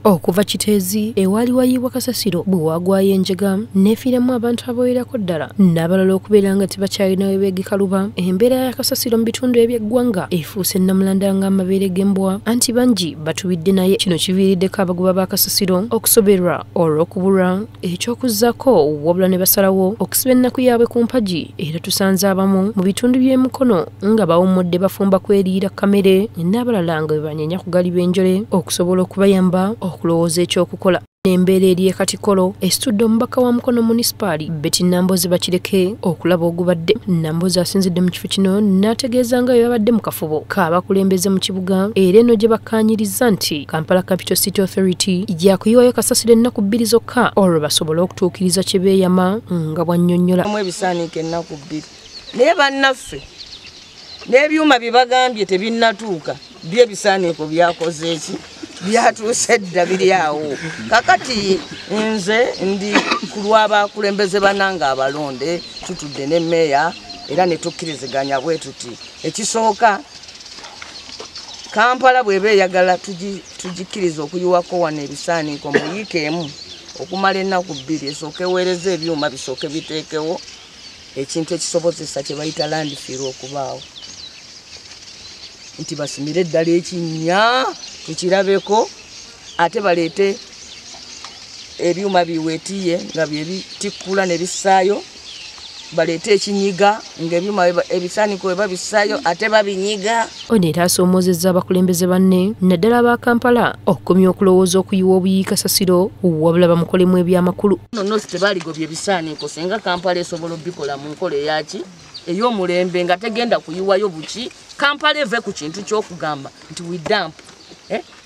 Okuva Kiteezi ewali wayiibwa kasasiro bwe wagwayo enjega neefiiramu abantu abawerako ddala n'abalala okubeera nga tebakyalina we beegikaluba. Embeera ya kasasiro mu bitundu eby'eggwanga efuuse nnamulanda ng'amabeere g'embwa anti bangi batubidde naye. Kino kiviiriddeko abagoba ba kasasiro okusoberwa olw'okubulwa eky'okuzzaako wabula ne basalawo okusiba ennaku yaabwe ku mpagi. Era tusanze abamu mu bitundu by'emikono nga bawummudde bafumba kweriira kamere n'abalala nga bwe banyeenya kugaliba enjole okusobola okubayamba okulowooza ekyokukola. Embeera eri e Katikkolo esitudde omubaka wa Mukono munisipaali Betty Nambozi Bakireke okulaba ogubadde. Nambozi asinzidde mu kifo kino n'ategeeza nga bwe babadde mu kafubo k'abakulembeze mu kibuga era eno gye bakkaanyiriza nti Kampala Capital City Authority yakuyiwayo kasasiro ennaku 2 zokka olwo basobole okutuukiriza kye beeyama nga bwannyonnyola. Ebisaaniiko ennaku 2 naye bannaffe n'ebyuma bye bagambye tebinnatuuka bye ebisaaniiko byakoze eki byatuuse dda biri awo. Kakati nze ndi ku lw'abakulembeze bananga abalonde tutudde ne meeya era ne tukkiriziganya bwe tuti ekisooka Kampala bw'eba eyagala tugikkiriza okuyiwako wano ebisaaniiko mu wiiki emu okumala ennaku 2 esooke eweereza ebyuma bisooke biteekewo ekintu ekisobozesa kye bayita landfill okubaawo nti basimire eddala ekinnya tukirabeko ate baleete ebyuma biwetiye nga byebitikkula ne bissaayo baleete ekinyiga ng'ebyuma ebisaaniiko bwe babissaayo ate babinyiga. Ono era asoomozezza abakulembeze banne naddala aba Kampala okukomya okulowooza okuyiwa obuyiyi kasasiro wabula bamukolemu ebyamakulu. Nonno tebaligobya ebisaaniiko singa Kampala esobola obikola mu nkola eyaki ey'omulembe nga tegenda kuyiwayo buki. Kampala eve ku kintu ky'okugamba nti we dump.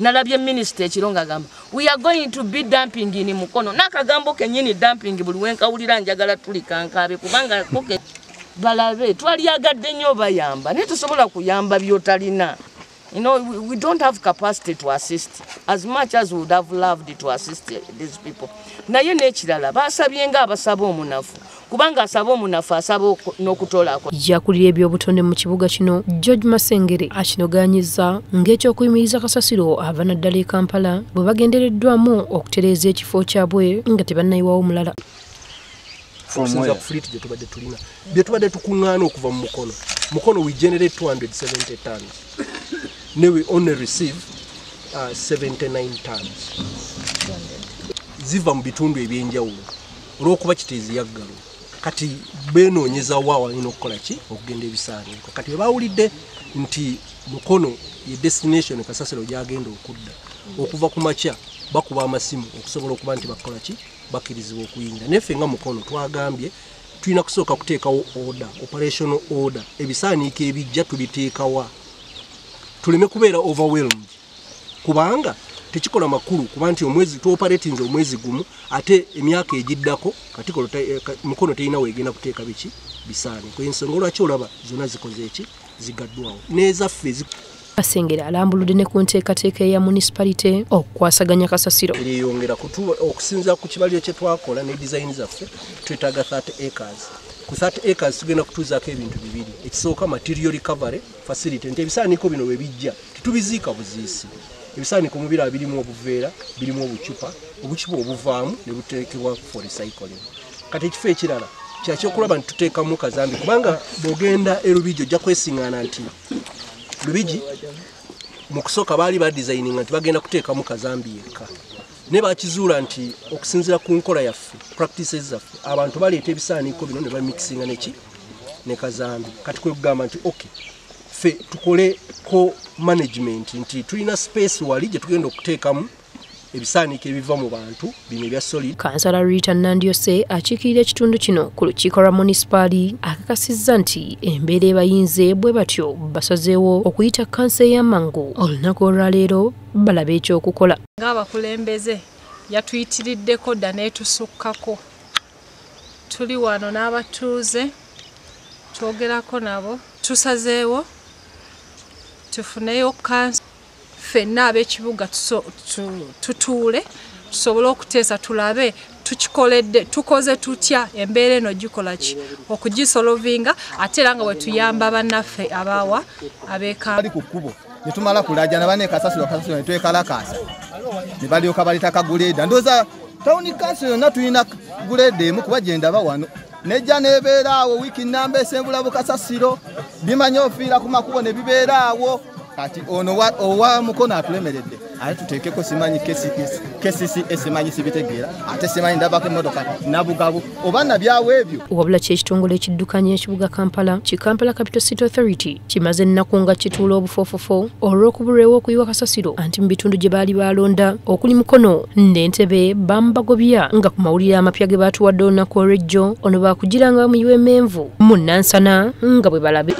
Nalabye minisita ekiro ng'agamba we are going to be dumping in Mukono. N'akagambo kennyini dumping buli wenkawulira njagala tulikankabe kubanga koke balabe twalyagadde nnyo bayamba naye tusobola kuyamba by'otalina. You know, we don't have capacity to assist as much as we would have loved to assist these people. Naye n'ekirala basabye nga abasaba omunafu kubanga asaba omunafu asaba n'okutolako. Yakulira ebyobutonde mu kibuga kino George Masengere akinogaanyizza ng'ekyokuyimiriza kasasiro ava naddala e Kampala bwe bagendereddwamu okutereeza ekifo kyabwe nga tebannayiwawo mulala. Okusinza ku fleet gye tubadde tulina bye tubadde tukuŋŋaana okuva mu Mukono we generate 270 tons. We only receive 79 tons. Ziva mu bitundu ebyenjawulo olw'okuba Kiteezi yaggalo kati beenoonyeza wa walina okukola ki okugenda ebisaaniiko. Kati bawulidde nti Mukono ye destination kasasiro gyagenda okudda okuva ku makya bakuba amasimu okusobola okuba nti bakola ki bakkirizibwa okuyingira. Neffe nga Mukono twagambye tulina kusooka kuteekawo order, operational order, ebisaaniiko ebijja tubiteekawa tuleme kubeera overwhelmed kubanga tekikola makulu kuba nti omwezi tuoperatinze omwezi gumu ate emyaka egiddako Katikkolo Mukono terina weegenda kuteeka biki bisaaniiko. Ensonga lwaki olaba zonna zikoze eki zigaddwawo n'ezaffe Masengere alambuludde ne ku nteekateeka eya munisipalite okukwasaganya kasasiro. Eriyongera okusinza ku kibaliro kye twakola ne design zaffe twetaaga 30 acres. Ku 30 acres tugenda kutuuzaako ebintu bibiri. Ekisooka material recovery facility nti ebisaaniiko bino bwe bijja titubiziika buziisi. Ebisaaniiko mu bira birimu obuveera birimu obucupa obuvaamu ne buteekebwa for recycling. Kati ekifo ekirala kyakyokulaba nti tuteekamu kazambi kubanga bw'ogenda e Lubigi ojja kwesiŋŋaana nti Lubigi mu kusooka baali badesigninga nti bagenda kuteekamu kazambi yekka. Ne bakizuula nti okusinziira ku nkola yaffe practices zaffe abantu baleeta ebisaaniiko bino ne bamixinga ne kazambi. Kati kwe kugamba nti okay ffe tukoleko management nti tulina space wali gye tugenda okuteekamu ebisaaniiko ebiva mu bantu bino ebya solid. Kansala Rita Nandyose akiikirira ekitundu kino ku lukiiko lwa munisipaali akakasizza nti embeera ebayinze bwe batyo basazeewo okuyita kansa ey'amangu olunaku olwaleero balaba ekyokukola. Ng'abakulembeze yatuyitiriddeko dda n'etusukkako tuli wano n'abatuuze twogerako nabo tusazeewo tufuneyo kansa ffenna ab'ekibuga tutuule tusobole okuteesa tulabe tukoze tutya embeera eno gikola ki okugisolovinga ate era nga bwe tuyamba bannaffe abawa ab'eka netumala kulajana bane kasasiro ne twekalakasa ne balyoka balitaka guleda ndoza town council yonna tulina guleda emu kuba gyendaba wano nejja nebeeraawo wiiki namba esembula bukasasiro bimanya ofiira ku makubo ne bibeeraawo kati ono owa mukono atulemeredde ate tuteekeko simanyi kesisi esimanyi sibitegeera ate simanyi ndabako emmotoka nabugabu oba nabyawo ebyo wabula kyekitongole ekiddukanya ekibuga Kampala Kampala Capital City Authority kimaze ennaku nga kituula obufoofofo olw'okubulwewo okuyiwa kasasiro anti mu bitundu gye baali balonda okuli Mukono n'Entebe bambagobya nga ku mawulire amapya ge baatuwadde olunaku olw'ejjo ono baakugiranga bamuyiwa emmenvu mu Nansana nga bwe balabe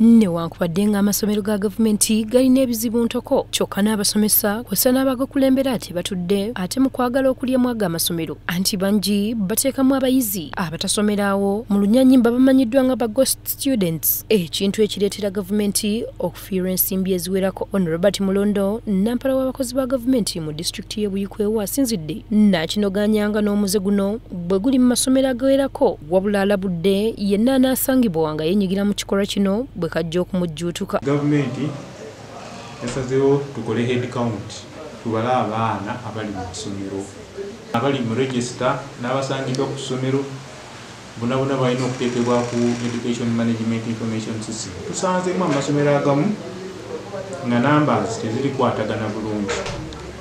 newankubadde nga amasomero ga gavumenti galina ebizibu ntoko kyokka n'abasomesa kw'ossa n'abagakulembera ati batudde ate mu kwagala okulyamu ago amasomero anti bangi bateekamu abayizi abatasomerawo mu lunyanyimba bamanyiddwa nga ba ghost students ekintu ekireetera gavumenti okufiirwa ensimbi eziwerako ono Robert Mulondo nampala w'abakozi ba gavumenti mu disitulikiti y'e Buyikwewo asinzidde n'akinoganyanga n'omuze guno bwe guli mu masomero agawerako wabula alabudde yenna anaasangibwa nga yenyigira mu kikolwa kino kajja okumujjuutuka gavumenti yasazeewo tukole head count tubale abaana abali mu ssomero abali mu register n'abasangiddwa ku ssomero bonna balina okuteekebwa ku education management information system tusanzeemu amasomero agamu nga numbers tezirikwatagana bulungi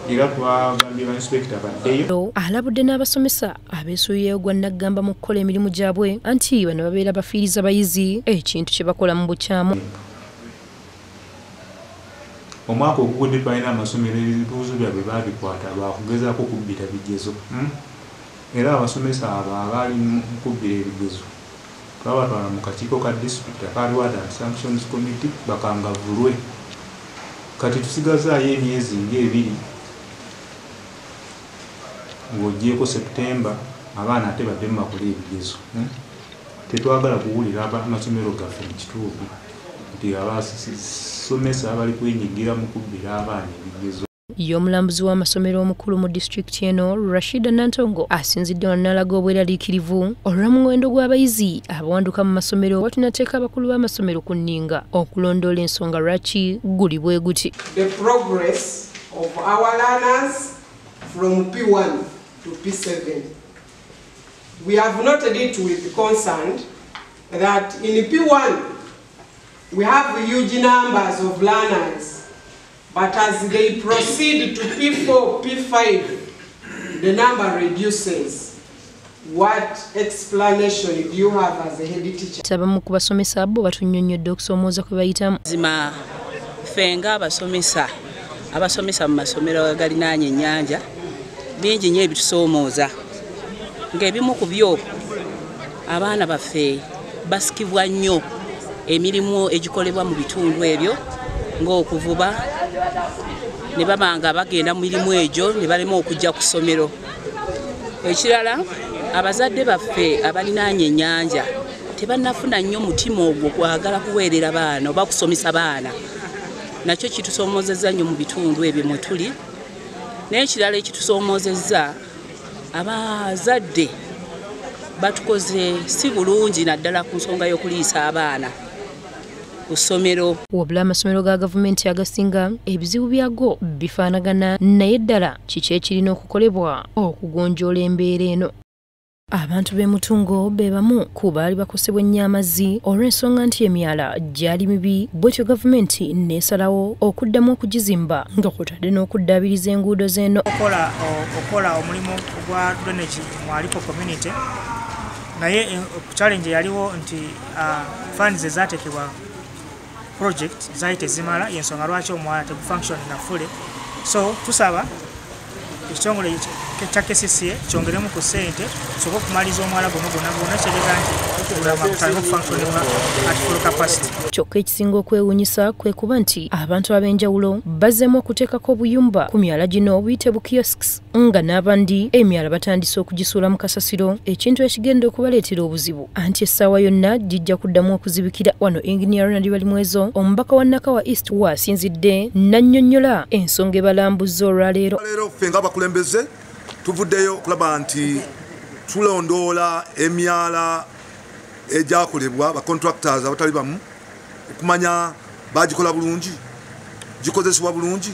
era twagambye ba inspector baddeyo alabudde n'abasomesa abeesuuyeyo gwa naggamba mu kukola emirimu gyabwe anti bano babeera bafiiriza bayizi ekintu kye bakola mu bukyamu omwaka oguwedde twalina amasomero ebibuuzo byabwe baabikwata lwakugezaako kubbira bigezo era abasomesa abo abaali mu kubbira ebigezo twabatwala mu kakiiko ka district akaaliwo and sanctions committee bakangavulwe kati tusigazaayo emyezi ng'ebiri ng'ogyeko September abaana ate badde mu bakole ebigezo tetwagala kuwulira amasomero gaffe mu kituufu nti abasomesa bali kwenyigira mu kubbira abaana ebigezo y'omulambuzi w'amasomero omukulu mu disitulikiti eno Rashida Nantongo asinzidde n'alaga obweraliikirivu olw'omuwendo gw'abayizi abawanduka mu masomero watunateeka abakulu b'amasomero ku nninga okulondoola ensonga lwaki guli bwe guti. The progress of our learners from P1 to P7. We have noted it with concern that in P1 we have huge numbers of learners. But as they proceed to P4, P5, the number reduces. What explanation do you have as a head teacher? Tabamu ku basomesa abo batunnyonnyodde okusoomooza kwe bayitamu. Zima fenga abasomesa mu masomero agalinaanye ennyanja bingi nnyo ebitusoomooza. Ng'ebimu ku byo abaana baffe basikibwa nnyo emirimu egikolebwa mu bitundu ebyo ng'okuvuba ne babanga bagenda mu mirimu egyo ne balema okujja ku ssomero. Ekirala abazadde baffe abalinaanye ennyanja tebannafuna nnyo mutima ogwo kwagala kuweerera baana oba kusomesa baana. Nakyo kitusoomozezza nnyo mu bitundu ebyo mwe tuli. N'ekirala ekitusoomozezza abazadde batukoze si bulungi naddala ku nsonga y'okuliisa abaana ku ssomero. Wabula amasomero ga gavumenti agasinga ebizibu byago bifaanagana naye ddala kiki ekirina okukolebwa okugonjoola embeera eno. Abantu b'e Mutungo be bamu ku baali bakosebwa ennyo amazzi olw'ensonga nti emyala gyali mibi bwetyo gavumenti n'esalawo okuddamu okugizimba nga kw'otadde n'okuddaabiriza enguudo z'eno. Okola omulimu gwa drainage mu Aliko community naye challenge yaliwo nti funds ezaateekebwa project zaite zimala yensonga lwaki omwala tegufunction na fule. So tusaba ekitongole kya KCCA kyongeremu ku ssente sobola okumaliza omwala guno gwonna kitegeeza nti okugulama kutalimu okufunction at full capacity. Kyokka ekisinga okwewuunyisa kwe kuba nti abantu ab'enjawulo bazzeemu okuteekako obuyumba ku myala gino buyite bu kiosks nga n'abandi emyala batandise okugisuula mu kasasiro ekintu ekigenda okubaleetera obuzibu anti essaawa yonna gijja kuddamu okuzibikira. Wano Engineer Ronald Balimwezo omubaka wa Nakawa East waasinzidde n'annyonnyola ensonga ebalambuzza olwaleero. Ffe ng'abakulembeze tuvuddeyo okulaba nti tulondoola emyala egyakolebwa ba contractors abatali bamu okumanya bagikola bulungi gikozesebwa bulungi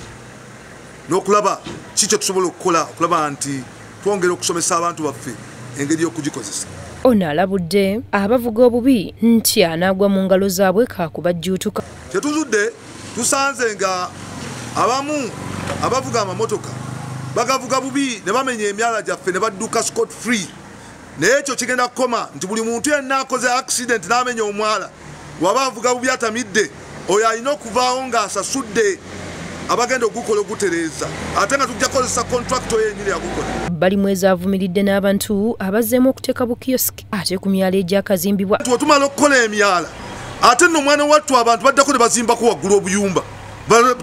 n'okulaba kikyo tusobola okukola okulaba nti twongera okusomesa abantu baffe engeri y'okugikozesa. Ono alabudde abavuga obubi nti anaagwa mu ngalo zaabwe kaakubajjuutuka. Kyetuzudde tusanze nga abamu abavuga amamotoka bagavuga bubi ne bamenya emyala gyaffe ne badduka scot free. Naye ekyo kigenda kukoma nti buli muntu yenna akoze accident n'amenya omwala waba avuga bubi atamidde oyo alina okuvaawo ng'asasudde abagenda ogukola ogutereeza ate nga tujja kukozesa contracto yenyini yagukola. Bali mwezi avumiridde n'abantu abazzeemu okuteeka bukiyosiki ate ku myala egyakazimbibwa. Tumala okukola emyala ate nno omwana wattu abantu baddako ne bazimbako waggulu obuyumba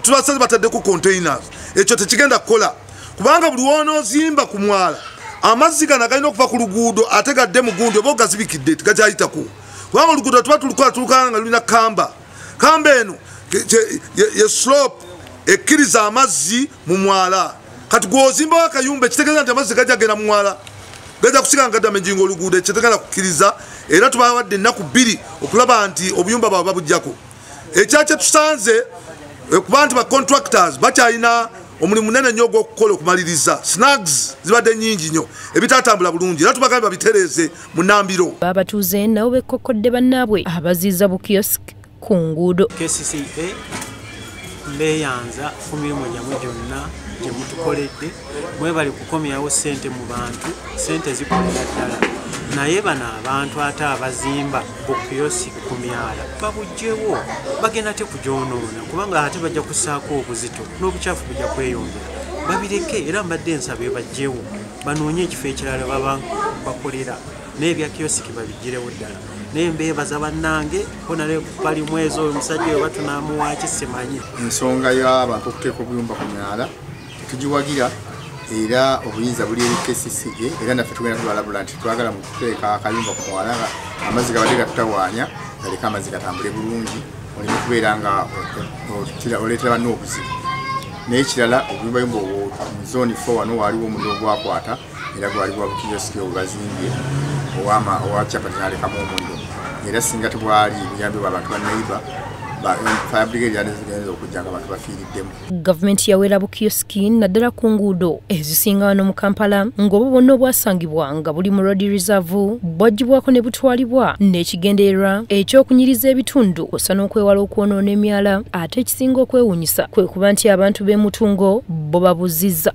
tubasaze bataddeko containers. Ekyo tekigenda kukola kubanga buli wonoozimba ku mwala amazzi gano galina okuva ku luguudo ate gadde mu gundi oba ogazibikidde tegakyayitako kubanga oluguudo tuba tulikola tulukanga nga lulina kamba eno ye slope ekkiriza amazzi mu mwala kati gw'ozimbawo akayumba ekitegeeza nti amazzi gajja genda mu mwala gajja kusiga nga gadda menjinga oluguudo ekyo tegenda kukkiriza era tubawadde ennaku 2 okulaba nti obuyumba bwabwe babugyako. Ekyakye tusanze kuba nti ba contractors bakyalina omulimu munene nnyo ogw'okukola okumaliriza snags zibadde nnyingi nnyo ebitatambula bulungi era tubagambe babitereeze mu nnambiro. Abatuuze nabo bekkokodde bannaabwe abaziza bukiyosiki ku nguudo. KCCA mbeyanza ku mirimu gyammwe gyonna gye mutukoledde mwebali kukomyawo ssente mu bantu ssente zikolera ddala naye bano abantu ate abazimba bukiyosiki ku myala babugyewo bagenda te kugyonoona kubanga ate bajja kussaako obuzito n'obukyafu bujja kweyongera babireke era mbadde ensaba ebagyewo banoonye ekifo ekirala baba bakolera n'ebya kiyosiki babigirewo ddala naye mbeebaza bannange bonale bali mwezi oyo omusajja oyo batunamuwaaki simanyi. Ensonga y'abantu okuteeka obuyumba ku myala tugiwagira era obuyinza buli eri KCCA era naffe tugenda tubalabula nti twagala mu kuteeka akayumba ku mwala nga amazzi gabadde gatutawaanya galeka amazzi gatambule bulungi olina okubeera nga oleetera banno obuzibu. Naye ekirala obuyumbayumba obwo mu zooni 4 wano waaliwo omuliro ogwakwata era gwali gwa bukiyosiki obubazimbye owa kyapati n'alekamu omuliro era singa tebwali buyambi bw'abantu ba neighbor fire brigade yanezigenda okujja nga abantu bafiiriddemu. Gavumenti yaweera bukiyosiki naddala ku nguudo ezisinga wano mu Kampala ng'obwo bwonna obwasangibwa nga buli mu road reserve bwaggyibwako ne butwalibwa n'ekigendererwa eky'okunyiriza ebitundu kw'ossa n'okwewala okwonoona emyala ate ekisinga okwewuunyisa kwe kuba nti abantu b'e Mutungo bo babuzizza.